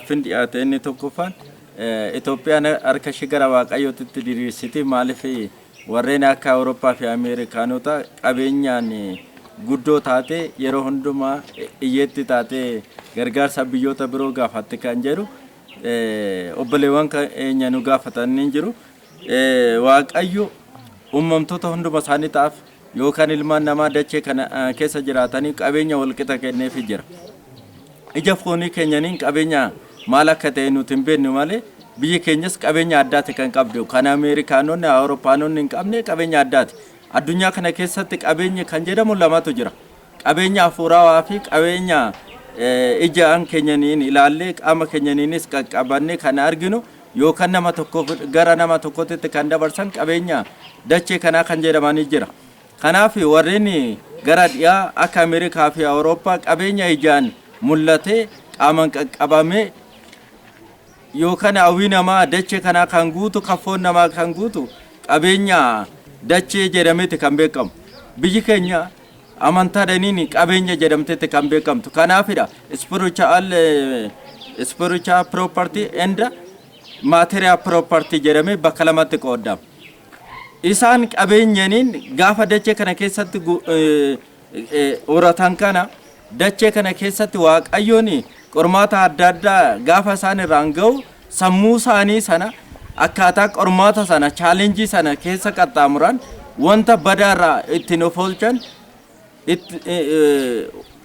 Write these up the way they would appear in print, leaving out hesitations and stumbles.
Fin dhiyaatee tokkoffaan Itoophiyaan harka ishee gara waaqayyootti diriirsitee maaliif warreen akka Awurooppaa fi Ameerikaanota qabeenyaan guddoo taate yeroo hundumaa iyyeetti taate gargaarsa biyyoota biroo gaafatte kan jedhu obboleewwan keenya nu gaafatanii jiru. Waaqayyo uumamtoota hunduma isaanii taaf yookaan ilmaan namaa dachee kana keessa jiraatanii qabeenya walqixa kenneefii jira. Ija foonii keenyaniin qabeenya maal akka ta'e nuti hin beeknu malee biyyi keenyas qabeenya addaati kan qabdu. Kan Ameerikaanonni Awurooppaanonni hin qabne qabeenya addaati. Addunyaa kana keessatti qabeenya kan jedhamu lamatu jira. Qabeenya hafuurawaa fi qabeenya ijaan keenyaniin ilaallee qaama keenyaniinis qaqqabannee kan arginu yookaan nama tokko gara nama tokkotti kan dabarsan qabeenya dachee kanaa kan jedhamanii jira. Kanaaf warreen gara dhiyaa akka Ameerikaa fi Awurooppaa qabeenya ijaan mul'ate qaaman qaqqabame yookaan hawwii namaa dachee kanaa kan guutu kafoon namaa kan guutu qabeenya dachee jedhameeti kan beekamu. Biyyi keenya amantaadhaaniin qabeenya jedhamteeti kan beekamtu. Kanaafidha spiritual property and material property jedhamee bakka lamatti qoodama. Isaan qabeenyaniin gaafa dachee kana keessatti horatan kana dachee kana keessatti waaqayyoon qormaata adda addaa gaafa isaan irraan ga'u sammuu isaanii sana akkaataa qormaata sana challenge sana keessa qaxxaamuran wanta badaarraa ittiin of oolchan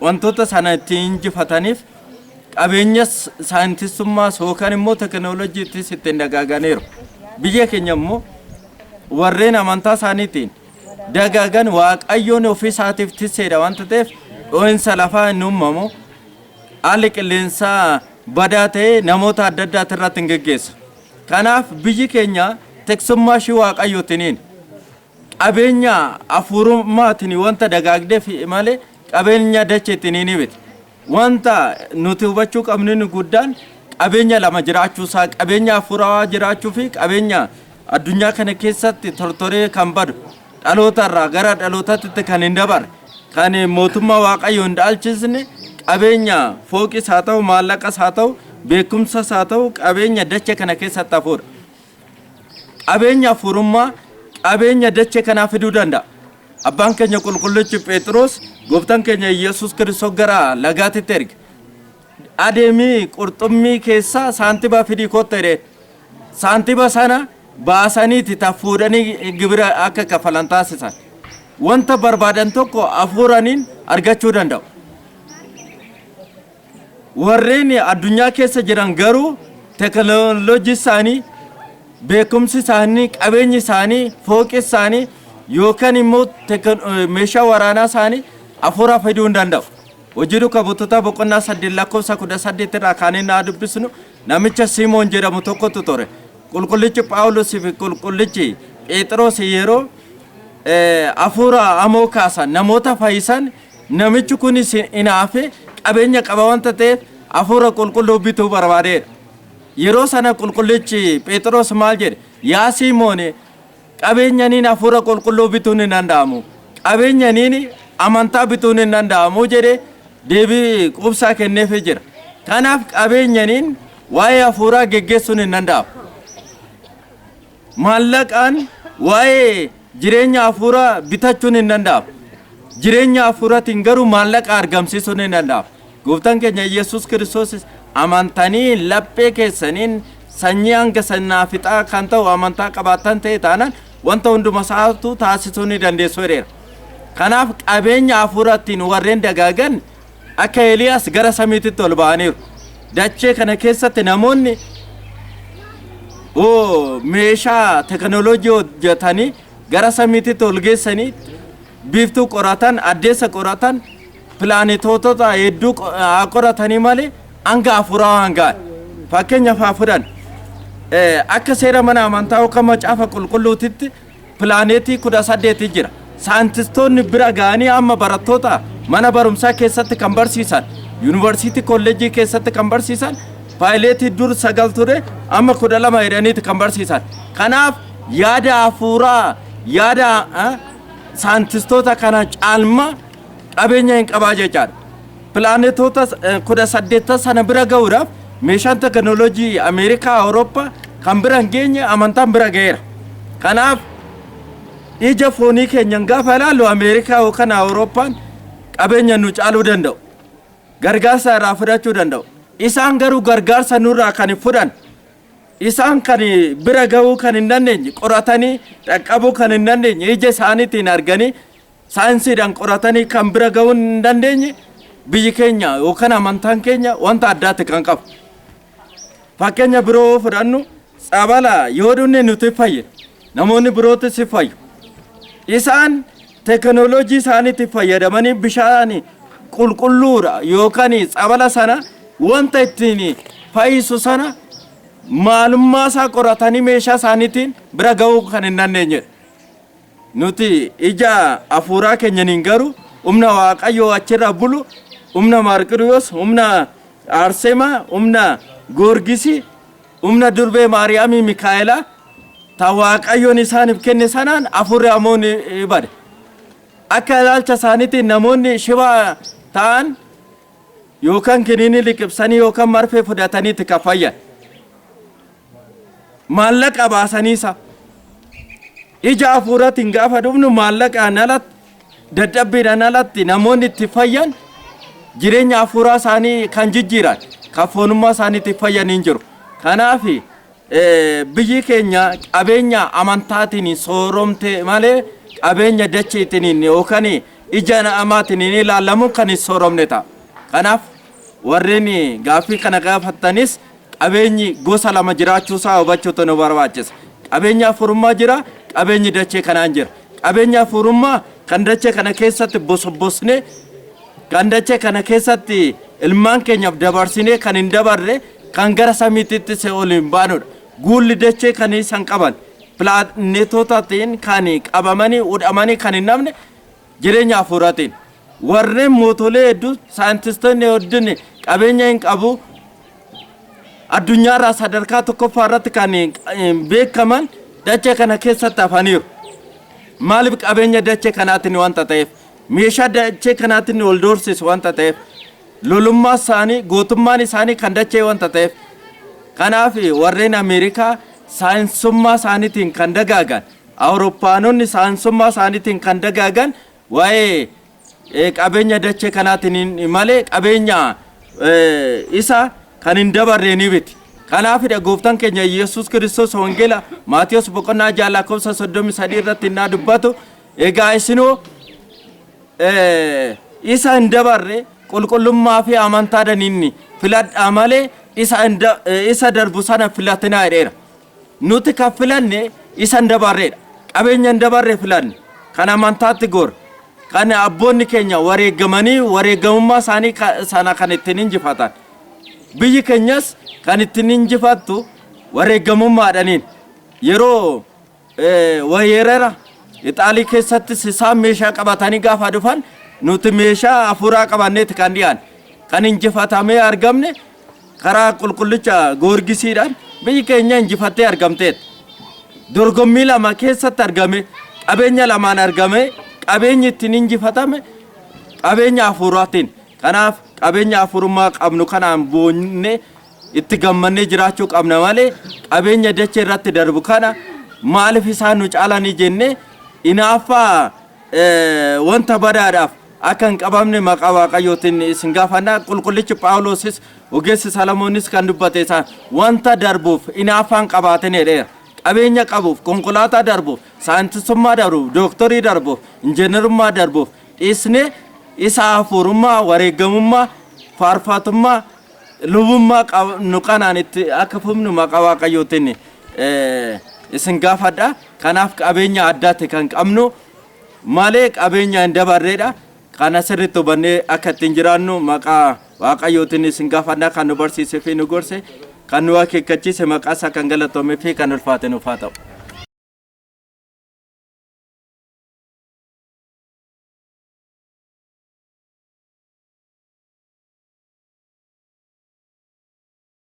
wantoota sana ittiin injifataniif qabeenya saayintisummaa yookaan immoo teknooloojiittis ittiin dagaaganiiru. Biyya keenya immoo warreen amantaa isaaniitiin dagaagan waaqayyoon ofii isaatiif tisseedha wanta ta'eef dhoo'insa lafaa hin uumamu haalli qilleensaa badaa ta'e namoota adda addaati irratti hin geggeessu. Kanaaf biyyi keenya teessummaa ishee waaqayyootiin qabeenya hafuurummaatiin wanta dagaagdeef malee qabeenya dacheetiin hin hibite. Wanta nuti hubachuu qabnu guddaan qabeenya lama jiraachuusaa qabeenya hafuurawaa jiraachuu fi qabeenya addunyaa kana keessatti tortoree kan badu dhaloota irraa gara dhalootaatti kan hin dabarre kan mootummaa waaqayyoo hin dhaalchisne qabeenya fooqis haa ta'u maallaqas haa ta'u beekumsas haa ta'u qabeenya dachee kana keessatti hafuudha. Qabeenya hafuurummaa qabeenya dachee kanaa fiduu danda'a. Abbaan keenya qulqullichi Phexros gooftaan keenya Yesuus Kiristoos gara lagaatitti erge. Adeemii qurxummii keessaa saantiba fidii kottu jedhee saantiba sana baasaniiti fuudhanii gibira akka kafalan taasisan. Wanta barbaadan tokko hafuuraniin argachuu danda'u. Warreen addunyaa keessa jiran garuu teknooloojii isaanii beekumsi isaanii qabeenyi isaanii fooqi isaanii yookaan immoo meeshaa waraanaa isaanii hafuura fiduu hin danda'u. Hojii duukaa butoota boqonnaa 8:18 irraa kaanee naa dubbisnu namicha Simoon jedhamu tokkotu ture. Qulqullichi Phaawulos fi qulqullichi Phexros yeroo hafuura hamoo kaasan namoota fayyisan namichi kun inaafe qabeenya qaba wanta ta'eef hafuura qulqulluu bituu barbaadeedha. Yeroo sana qulqullichi Phexros maal jedhe? Yaa Simoon qabeenyaniin hafuura qulqulluu bituun hin danda'amu. Qabeenyaniin amantaa bituun hin danda'amu jedhee deebii qubsaa kenneefii jira. Kanaaf qabeenyaniin waa'ee hafuuraa geggeessuun hin danda'amu. Maallaqaan waa'ee jireenya hafuuraa bitachuun hin danda'amu. Jireenya hafuuraatiin garuu maallaqa argamsiisuun hin danda'amu. Gooftaan keenya Yesuus Kiristoos amantanii laphee keessaniin sanyii hanga sanaa fixaa kan ta'u amantaa qabaatan ta'e taanaan wanta hunduma isaatu taasisuu ni dandeessu jedheera. Kanaaf qabeenya hafuuraatiin warreen dagaagan akka Eliyaas gara samiitti ol ba'aniiru. Dachee kana keessatti namoonni meeshaa teknooloojii hojjetanii gara samiitti ol geessanii biiftuu qoratan addeessa qoratan pilaanetoota hedduu qoratanii malee hanga hafuuraa hangaan fakkeenyaaf haa fudhan akka seera mana amantaa yookaan macaafa qulqulluutitti pilaaneetii 18 jira. Saayintistoonni bira ga'anii amma barattoota mana barumsaa keessatti kan barsiisan, yuunivarsiitii kolleejjii keessatti kan barsiisan, paayileetii dur 9 ture amma 12 jedhaniiti kan barsiisan. Kanaaf yaada hafuuraa yaada saayintistoota kana caalma qabeenya hin qabaa jechaadha. Pilaaneetota 18 sana bira ga'uudhaaf meeshaan teknooloojii Ameerikaa, Awurooppaa kan bira hin geenye amantaan bira ga'eera. Kanaaf ija foonii keenyan gaafa ilaallu Ameerikaa yookaan Awurooppaan qabeenya nu caaluu danda'u. Gargaarsa irraa fudhachuu danda'u. Isaan garuu gargaarsa nurraa kan fudhan. Isaan kan bira ga'uu kan hin dandeenye, qoratanii dhaqqabuu kan hin dandeenye, ija isaaniitiin arganii saayinsiidhaan qoratanii kan bira ga'uu hin dandeenye biyyi keenya yookaan amantaan keenya wanta addaatti kan qabu. Fakkeenya biroo fudhannu tsabala yoo dhunne nuti fayyu. Namoonni birootis si fayyu. Isaan teknooloojii isaaniitti fayyadamanii bishaan qulqulluudha yookaan tsabala sana wanta ittiin fayyisu sana maalummaa isaa qoratanii meeshaa isaaniitiin bira ga'uu kan hin dandeenye. Nuti ija hafuuraa keenyaniin garuu humna Waaqayyoo achirra bulu, humna Marqiriyoos, humna Arsemaa, humna Goorgisii, humna durbee Maariyaamii Mikaa'elaa ta Waaqayyoon isaaniif kenne sanaan hafuurri hamoon bade. Akka ilaalcha isaaniitiin namoonni shibaa ta'an yookaan kiniinii liqibsanii yookaan marfee fudhataniiti kan fayyan. Maallaqa baasaniisa. Ija hafuuraatiin gaafa dhufnu maallaqaan alatti dadhabbiidhaan alatti namoonni itti fayyan jireenya hafuuraa isaanii kan jijjiiran kan foonummaa isaaniitti fayyan hin jiru. Kanaaf biyyi keenya qabeenya amantaatiin sooromte malee qabeenya dacheetiin yookaan ija namaatiin ilaalamu kan hin sooromne ta'a. Kanaaf warreen gaaffii kana gaafattanis qabeenyi gosa lama jiraachuusaa hubachuutu nu barbaachisa. Qabeenya hafuurummaa jira, qabeenyi dachee kanaan jira. Qabeenya hafuurummaa kan dachee kana keessatti bosobosne, kan dachee kana keessatti ilmaan keenyaaf dabarsine kan hin dabarre, kan gara samiitti se'ool hin baanudha. Guulli dachee kan isaan qaban pilaaneetotaatiin kan qabamanii udhamanii kan hin namne jireenya hafuuraatiin. Warreen mootolee hedduu saayintistoonni hedduun qabeenya hin qabu addunyaarraa sadarkaa tokkoffaa irratti kan beekaman dachee kana keessatti hafaniiru. Maaliif qabeenya dachee kanaatiin wanta ta'eef, meeshaa dachee kanaatiin wal doorsisu wanta ta'eef, lolummaa isaanii, gootummaan isaanii kan dachee wanta ta'eef. Kanaaf warreen Ameerikaa saayinsummaa isaaniitiin kan dagaagan, Awurooppaanonni saayinsummaa isaaniitiin kan dagaagan waa'ee qabeenya dachee kanaatiin malee qabeenya isa kan hin dabarre ni biti. Kanaafidha gooftaan keenya Yesuus Kiristoos wangeela Maatiyos boqonnaa 6:33 irratti naa dubbatu egaa isinoo isa hin dabarre qulqullummaa fi amantaadhaan inni filadhaa malee isa darbu sana filatinaa jedheera. Nuti kan filanne isa hin dabarreedha. Qabeenya hin dabarre filanne kan amantaatti goor kan abboonni keenya wareegamanii wareegamummaa isaanii sana kan ittiin injifatan. Biyyi keenyas kan ittiin injifattu wareegamummaadhaaniin. Yeroo weerara Ixaalii keessatti isaan meeshaa qabatanii gaafa dhufan nuti meeshaa hafuuraa qabanneeti kan dhiyaan kan injifatamee argamne karaa qulqullicha Goorgisiidhaan biyyi keenya injifattee argamteet. Dorgommii lama keessatti argame, qabeenya lamaan argame, qabeenyi ittiin injifatame qabeenya hafuuraatiin. Kanaaf qabeenya hafuurummaa qabnu kanaan boonne itti gammannee jiraachuu qabna malee qabeenya dachee irratti darbu kana maaliif isaan nu caalanii jenne inaaffaa wanta badaadhaaf akka hin qabamne maqaa Waaqayyootiin isin gaafannaa. Qulqullichi Phaawulosis ogeessi Salomoonis kan dubbate isaan wanta darbuuf inaaffaan qabaatin jedheera. Qabeenya qabuuf, konkolaataa darbuuf, saayintisummaa darbuuf, dooktorii darbuuf, injiinarummaa darbuuf dhiisne isa hafuurummaa, wareegamummaa, faarfatummaa, lubummaa qabnu kanaan itti akka fufnu maqaa Waaqayyootiin isin gaafadha. Kanaaf qabeenya addaatti kan qabnu malee qabeenya hin dabarreedha. Kana sirriitti hubannee akka ittiin jiraannu maqaa Waaqayyootiin isin gaafadha. Kan nu barsiisee fi nu gorse kan nu akeekkachiise maqaa isaa kan galatoomee fi kan ulfaate nuuf haa ta'u.